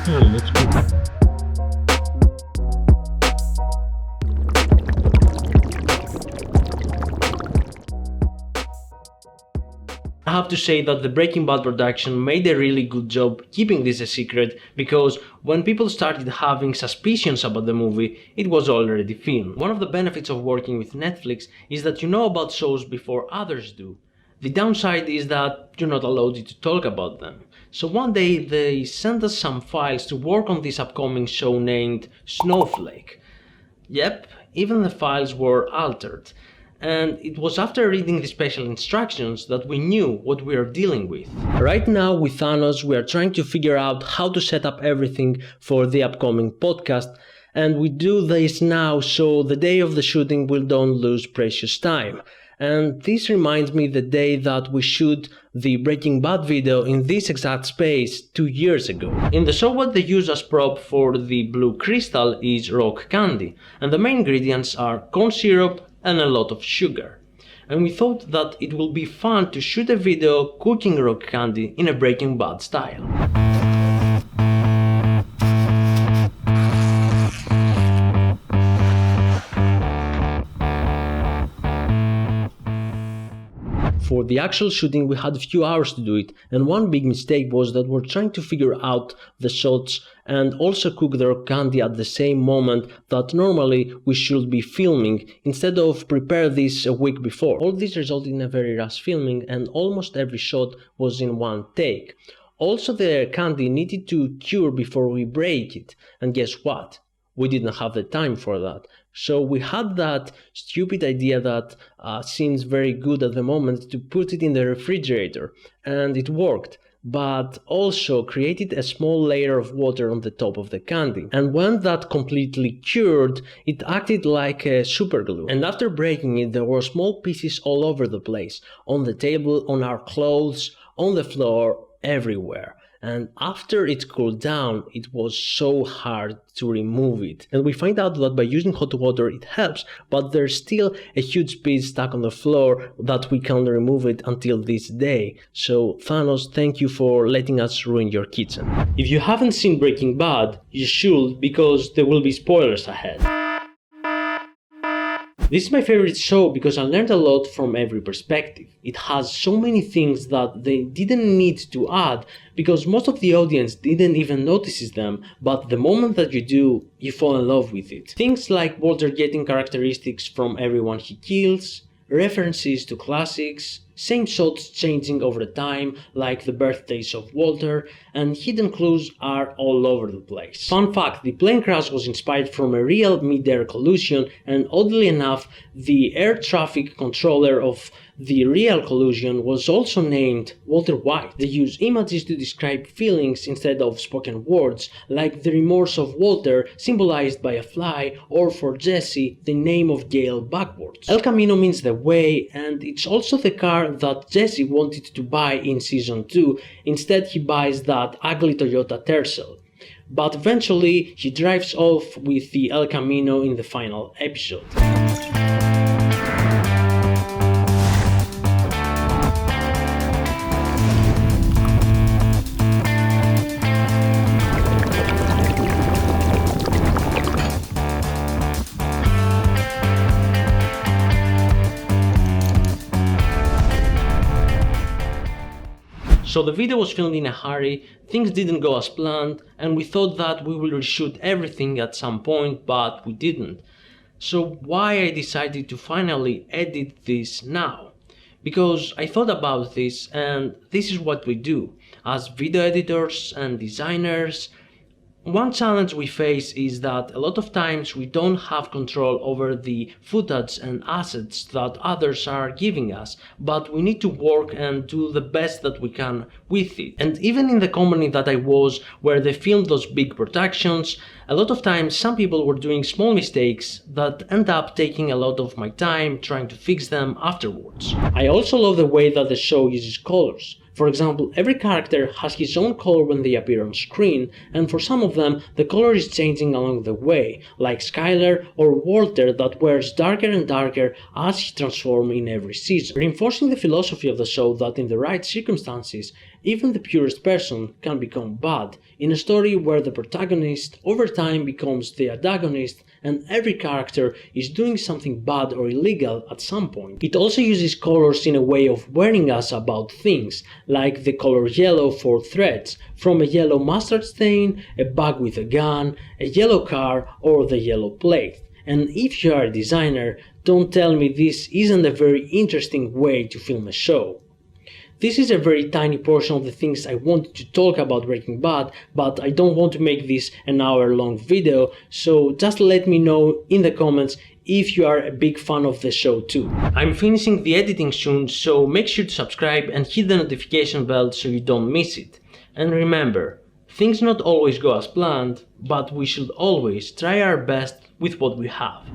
Let's go. I have to say that the Breaking Bad production made a really good job keeping this a secret, because when people started having suspicions about the movie, it was already filmed. One of the benefits of working with Netflix is that you know about shows before others do. The downside is that you're not allowed to talk about them. So one day they sent us some files to work on this upcoming show named Snowflake. Yep, even the files were altered. And it was after reading the special instructions that we knew what we are dealing with. Right now with Thanos we are trying to figure out how to set up everything for the upcoming podcast, and we do this now so the day of the shooting we don't lose precious time. And this reminds me the day that we shoot the Breaking Bad video in this exact space 2 years ago. In the show what they use as prop for the blue crystal is rock candy, and the main ingredients are corn syrup and a lot of sugar. And we thought that it would be fun to shoot a video cooking rock candy in a Breaking Bad style. For the actual shooting we had a few hours to do it, and one big mistake was that we're trying to figure out the shots and also cook the rock candy at the same moment that normally we should be filming, instead of prepare this a week before. All this resulted in a very rush filming, and almost every shot was in one take. Also the candy needed to cure before we break it, and guess what? We didn't have the time for that. So we had that stupid idea that seems very good at the moment to put it in the refrigerator, and it worked, but also created a small layer of water on the top of the candy. And when that completely cured, it acted like a super glue. And after breaking it, there were small pieces all over the place, on the table, on our clothes, on the floor, everywhere. And after it cooled down, it was so hard to remove it. And we find out that by using hot water it helps, but there's still a huge piece stuck on the floor that we can't remove it until this day. So Thanos, thank you for letting us ruin your kitchen. If you haven't seen Breaking Bad, you should, because there will be spoilers ahead. This is my favorite show because I learned a lot from every perspective. It has so many things that they didn't need to add because most of the audience didn't even notice them, but the moment that you do, you fall in love with it. Things like Walter getting characteristics from everyone he kills, references to classics, same shots changing over time, like the birthdays of Walter, and hidden clues are all over the place. Fun fact, the plane crash was inspired from a real mid-air collision, and oddly enough, the air traffic controller of the real collision was also named Walter White. They use images to describe feelings instead of spoken words, like the remorse of Walter symbolized by a fly, or for Jesse, the name of Gale backwards. El Camino means the way, and it's also the car that Jesse wanted to buy in season 2. Instead he buys that ugly Toyota Tercel. But eventually he drives off with the El Camino in the final episode. So the video was filmed in a hurry, things didn't go as planned, and we thought that we will reshoot everything at some point, but we didn't. So why I decided to finally edit this now? Because I thought about this, and this is what we do. As video editors and designers, one challenge we face is that a lot of times we don't have control over the footage and assets that others are giving us, but we need to work and do the best that we can with it. And even in the company that I was, where they filmed those big productions, a lot of times some people were doing small mistakes that end up taking a lot of my time trying to fix them afterwards. I also love the way that the show uses colors. For example, every character has his own color when they appear on screen, and for some of them the color is changing along the way, like Skyler or Walter that wears darker and darker as he transforms in every season, reinforcing the philosophy of the show that in the right circumstances Even the purest person can become bad in a story where the protagonist over time becomes the antagonist and every character is doing something bad or illegal at some point. It also uses colors in a way of warning us about things, like the color yellow for threats, from a yellow mustard stain, a bug with a gun, a yellow car, or the yellow plate. And if you are a designer, don't tell me this isn't a very interesting way to film a show. This is a very tiny portion of the things I wanted to talk about Breaking Bad, but I don't want to make this an hour-long video, so just let me know in the comments if you are a big fan of the show too. I'm finishing the editing soon, so make sure to subscribe and hit the notification bell so you don't miss it. And remember, things not always go as planned, but we should always try our best with what we have.